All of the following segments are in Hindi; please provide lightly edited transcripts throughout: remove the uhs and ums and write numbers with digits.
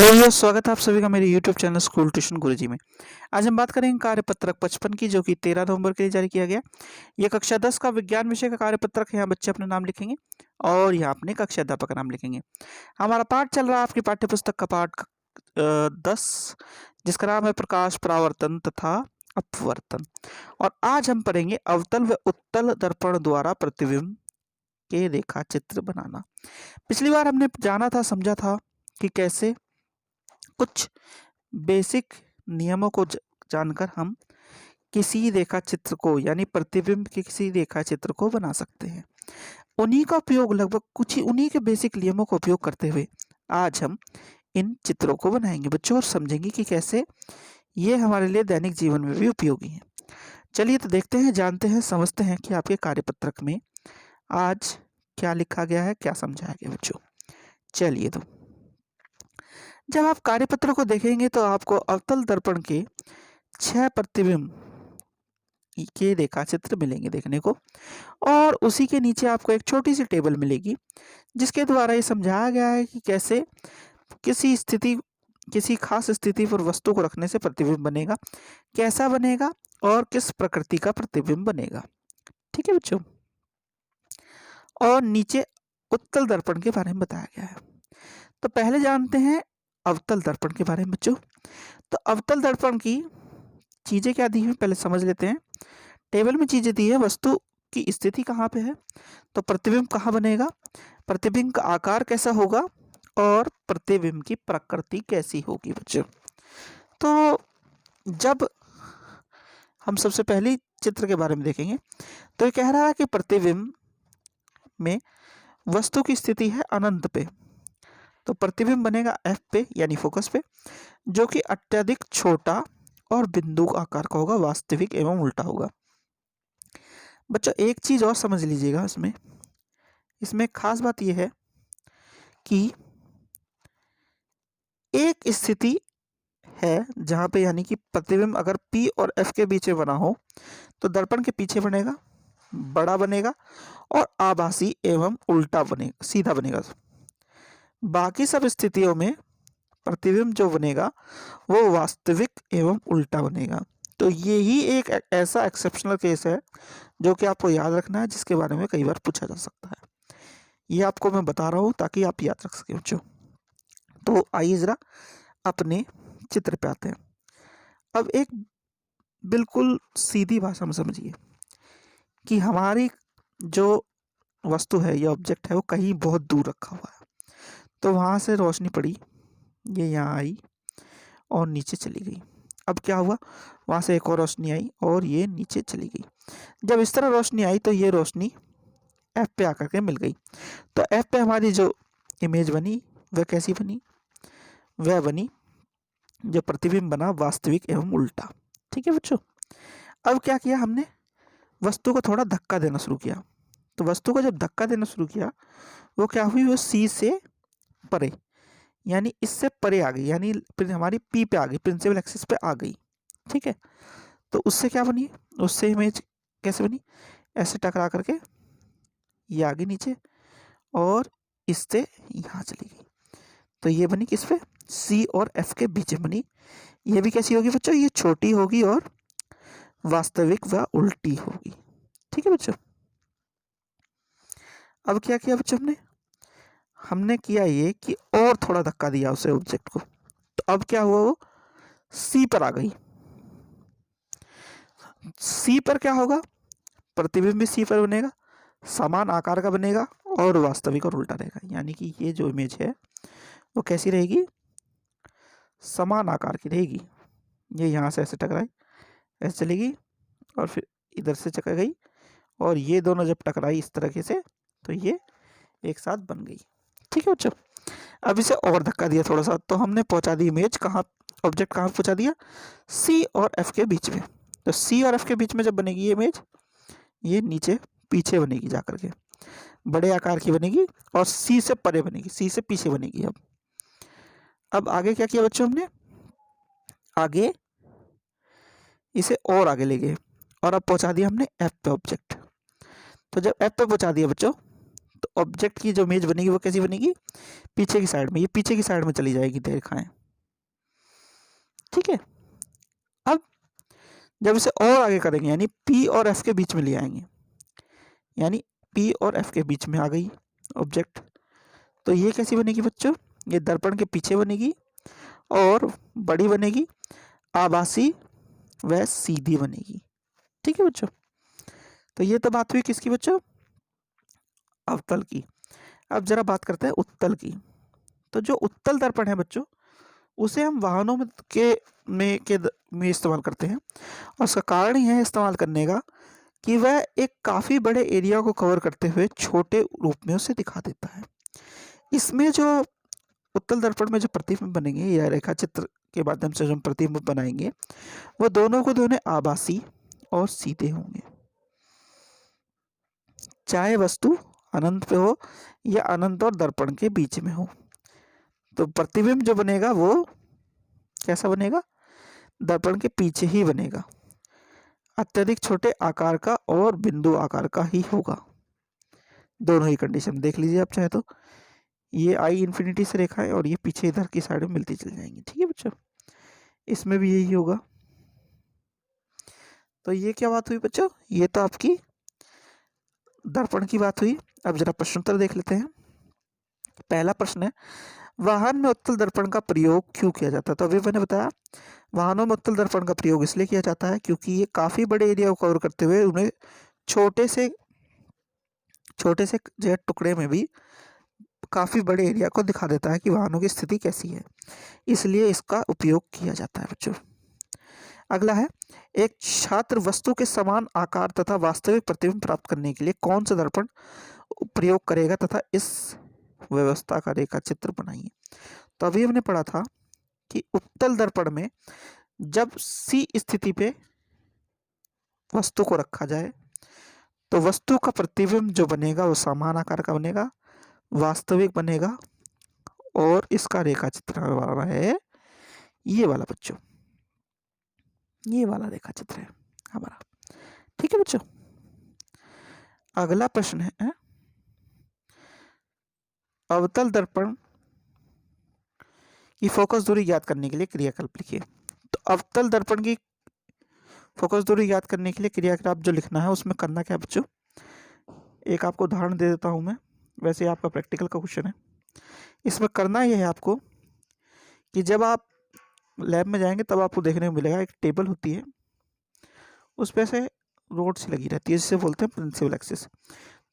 हेलो, स्वागत है आप सभी का मेरे YouTube चैनल स्कूल ट्यूशन गुरुजी में। आज हम बात करेंगे कार्यपत्रक 55 की, जो कि 13 नवंबर के लिए जारी किया गया। ये कक्षा 10 का विज्ञान विषय का कार्यपत्रक है। यहाँ बच्चे अपने नाम लिखेंगे और यहाँ अपने कक्षा अध्यापक का नाम लिखेंगे। हमारा पाठ चल रहा है आपकी पाठ्य पुस्तक का पाठ 10, जिसका नाम है प्रकाश, परावर्तन तथा अपवर्तन। और आज हम पढ़ेंगे अवतल व उत्तल दर्पण द्वारा प्रतिबिंब के रेखा चित्र बनाना। पिछली बार हमने जाना था, समझा था कि कैसे कुछ बेसिक नियमों को जानकर हम किसी रेखा चित्र को, यानी प्रतिबिंब के किसी रेखा चित्र को बना सकते हैं। उन्हीं का उपयोग, लगभग कुछ ही उन्हीं के बेसिक नियमों का उपयोग करते हुए आज हम इन चित्रों को बनाएंगे बच्चों, और समझेंगे कि कैसे ये हमारे लिए दैनिक जीवन में भी उपयोगी हैं। चलिए तो देखते हैं, जानते हैं, समझते हैं कि आपके कार्यपत्रक में आज क्या लिखा गया है, क्या समझाया गया बच्चों। चलिए, तो जब आप कार्यपत्र को देखेंगे तो आपको अवतल दर्पण के 6 प्रतिबिंब के रेखाचित्र मिलेंगे देखने को, और उसी के नीचे आपको एक छोटी सी टेबल मिलेगी जिसके द्वारा ये समझाया गया है कि कैसे किसी खास स्थिति पर वस्तु को रखने से प्रतिबिंब बनेगा, कैसा बनेगा और किस प्रकृति का प्रतिबिंब बनेगा। ठीक है बच्चों। और नीचे उत्तल दर्पण के बारे में बताया गया है। तो पहले जानते हैं अवतल दर्पण के बारे में बच्चों। तो अवतल दर्पण की चीजें क्या दी है पहले समझ लेते हैं। टेबल में चीजें दी है, वस्तु की स्थिति कहाँ पे है, तो प्रतिबिंब कहाँ बनेगा, प्रतिबिंब का आकार कैसा होगा और प्रतिबिंब की प्रकृति कैसी होगी बच्चों। तो जब हम सबसे पहली चित्र के बारे में देखेंगे तो ये कह रहा है कि प्रतिबिंब में वस्तु की स्थिति है अनंत पे, तो प्रतिबिंब बनेगा F पे, यानी फोकस पे, जो कि अत्यधिक छोटा और बिंदु आकार का होगा, वास्तविक एवं उल्टा होगा। बच्चों एक चीज और समझ लीजिएगा, इसमें खास बात यह है कि एक स्थिति है जहां पे, यानी कि प्रतिबिंब अगर P और F के बीच में बना हो तो दर्पण के पीछे बनेगा, बड़ा बनेगा और आभासी एवं उल्टा बनेगा, सीधा बनेगा। बाकी सब स्थितियों में प्रतिबिंब जो बनेगा वो वास्तविक एवं उल्टा बनेगा। तो ये ही एक ऐसा एक्सेप्शनल केस है जो कि आपको याद रखना है, जिसके बारे में कई बार पूछा जा सकता है। ये आपको मैं बता रहा हूँ ताकि आप याद रख सकें बच्चों। तो आइए जरा अपने चित्र पे आते हैं। अब एक बिल्कुल सीधी भाषा में समझिए कि हमारी जो वस्तु है, ये ऑब्जेक्ट है, वो कहीं बहुत दूर रखा हुआ है। तो वहां से रोशनी पड़ी, ये यहाँ आई और नीचे चली गई। अब क्या हुआ, वहां से एक और रोशनी आई और ये नीचे चली गई। जब इस तरह रोशनी आई तो ये रोशनी F पे आकर के मिल गई। तो F पे हमारी जो इमेज बनी वह कैसी बनी, वह बनी जो प्रतिबिंब बना वास्तविक एवं उल्टा। ठीक है बच्चों। अब क्या किया हमने, वस्तु को थोड़ा धक्का देना शुरू किया। तो वस्तु को जब धक्का देना शुरू किया वो क्या हुई, वो C से परे, यानी इससे परे आ गई, यानी हमारी P पे आ गई, प्रिंसिपल एक्सिस पे आ गई। ठीक है। तो उससे क्या बनी, उससे इमेज कैसे बनी, ऐसे टकरा करके ये आ गई नीचे और इससे यहाँ चली गई। तो ये बनी किस पे, C और F के बीच में बनी। ये भी कैसी होगी बच्चों, ये छोटी होगी और वास्तविक व उल्टी होगी। ठीक है बच्चों। अब क्या किया बच्चों, हमने किया ये कि और थोड़ा धक्का दिया उसे ऑब्जेक्ट को। तो अब क्या हुआ, वो C पर आ गई। C पर क्या होगा, प्रतिबिंब भी C पर बनेगा, समान आकार का बनेगा और वास्तविक और उल्टा रहेगा। यानी कि ये जो इमेज है वो कैसी रहेगी, समान आकार की रहेगी। ये यहाँ से ऐसे टकराई, ऐसे चली गई और फिर इधर से चकर गई, और ये दोनों जब टकराई इस तरीके से तो ये एक साथ बन गई। ठीक है बच्चों। अब इसे और धक्का दिया थोड़ा सा, तो हमने पहुंचा दी इमेज कहाँ, ऑब्जेक्ट कहाँ पहुंचा दिया, C और F के बीच में। तो C और F के बीच में जब बनेगी ये इमेज, ये नीचे पीछे बनेगी, जाकर के बड़े आकार की बनेगी और C से परे बनेगी, C से पीछे बनेगी। अब आगे क्या किया बच्चों, हमने आगे इसे और आगे ले गए और अब पहुंचा दिया हमने F पे ऑब्जेक्ट। तो जब F पे पहुंचा दिया बच्चों, तो ऑब्जेक्ट की जो इमेज बनेगी वो कैसी बनेगी, पीछे की साइड में, ये पीछे की साइड में चली जाएगी रेखाएं, ठीक है। अब जब इसे और आगे करेंगे यानी P और F के बीच में ले आएंगे, यानी P और F के बीच में आ गई ऑब्जेक्ट, तो ये कैसी बनेगी बच्चों, ये दर्पण के पीछे बनेगी और बड़ी बनेगी, आभासी व सीधी बनेगी, ठीक है बच्चों। तो ये तो बात हुई किसकी बच्चों, अवतल की। अब जरा बात करते हैं उत्तल की। तो जो उत्तल दर्पण है बच्चों, उसे हम वाहनों में इस्तेमाल करते हैं, और उसका कारण ये है इस्तेमाल करने का कि वह एक काफ़ी बड़े एरिया को कवर करते हुए छोटे रूप में उसे दिखा देता है। इसमें जो उत्तल दर्पण में जो प्रतिबिंब बनेंगे या रेखा चित्र के माध्यम से जो हम प्रतिबिंब बनाएंगे, वो दोनों को दोनों आभासी और सीधे होंगे, चाहे वस्तु अनंत पे हो या अनंत और दर्पण के बीच में हो। तो प्रतिबिंब जो बनेगा वो कैसा बनेगा, दर्पण के पीछे ही बनेगा, अत्यधिक छोटे आकार का और बिंदु आकार का ही होगा। दोनों ही कंडीशन देख लीजिए आप चाहे तो, ये आई इन्फिनिटी से रेखा है और ये पीछे इधर की साइड में मिलती चली जाएंगी, ठीक है बच्चों। इसमें भी यही होगा। तो ये क्या बात हुई बच्चों, ये तो आपकी दर्पण की बात हुई। अब जरा प्रश्नोत्तर देख लेते हैं। पहला प्रश्न है, वाहन में उत्तल दर्पण का प्रयोग क्यों किया जाता है। तो अभी मैंने बताया वाहनों में उत्तल दर्पण का प्रयोग इसलिए किया जाता है क्योंकि ये काफ़ी बड़े एरिया को कवर करते हुए उन्हें छोटे से जो टुकड़े में भी काफ़ी बड़े एरिया को दिखा देता है कि वाहनों की स्थिति कैसी है, इसलिए इसका उपयोग किया जाता है बच्चों। अगला है, एक छात्र वस्तु के समान आकार तथा वास्तविक प्रतिबिंब प्राप्त करने के लिए कौन सा दर्पण प्रयोग करेगा तथा इस व्यवस्था का रेखा चित्र बनाइए। तो अभी हमने पढ़ा था कि उत्तल दर्पण में जब सी स्थिति पे वस्तु को रखा जाए तो वस्तु का प्रतिबिंब जो बनेगा वो समान आकार का बनेगा, वास्तविक बनेगा, और इसका रेखा चित्र वाला है ये वाला बच्चों, ये वाला रेखा चित्र है हमारा, ठीक है बच्चों। अगला प्रश्न है, अवतल दर्पण की फोकस दूरी ज्ञात करने के लिए क्रियाकल्प लिखिए। तो अवतल दर्पण की फोकस दूरी ज्ञात करने के लिए क्रियाकलाप जो लिखना है उसमें करना क्या है बच्चों, एक आपको उदाहरण दे देता हूं मैं, वैसे आपका प्रैक्टिकल का क्वेश्चन है। इसमें करना यह है आपको कि जब आप लैब में जाएंगे तब आपको देखने को मिलेगा एक टेबल होती है, उस पर से रोड सी लगी रहती है जिसे बोलते हैं प्रिंसिपल एक्सिस।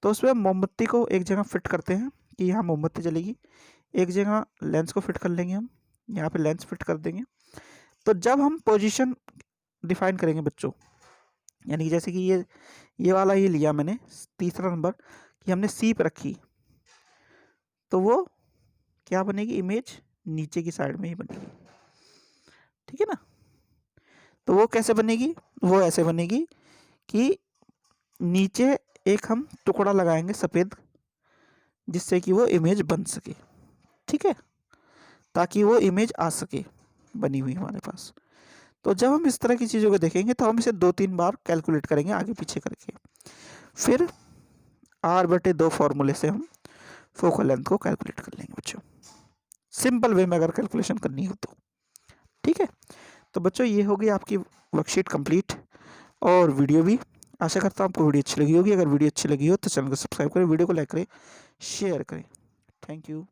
तो उस पर मोमबत्ती को एक जगह फिट करते हैं कि यहाँ मोमबत्ती जलेगी, एक जगह लेंस को फिट कर लेंगे, हम यहाँ पे लेंस फिट कर देंगे। तो जब हम पोजीशन डिफाइन करेंगे बच्चों, यानी जैसे कि ये वाला ये लिया मैंने तीसरा नंबर कि हमने सी पे रखी, तो वो क्या बनेगी, इमेज नीचे की साइड में ही बनेगी, ठीक है ना। तो वो कैसे बनेगी, वो ऐसे बनेगी कि नीचे एक हम टुकड़ा लगाएंगे सफ़ेद, जिससे कि वो इमेज बन सके, ठीक है, ताकि वो इमेज आ सके बनी हुई हमारे पास। तो जब हम इस तरह की चीज़ों को देखेंगे तो हम इसे 2-3 बार कैलकुलेट करेंगे आगे पीछे करके, फिर R/2 फॉर्मूले से हम फोकल लेंथ को कैलकुलेट कर लेंगे बच्चों, सिंपल वे में अगर कैलकुलेशन करनी हो तो, ठीक है। तो बच्चों ये होगी आपकी वर्कशीट कंप्लीट और वीडियो भी। आशा करता हूँ आपको वीडियो अच्छी लगी होगी। अगर वीडियो अच्छी लगी हो तो चैनल को सब्सक्राइब करें, वीडियो को लाइक करें, शेयर करें। Thank you.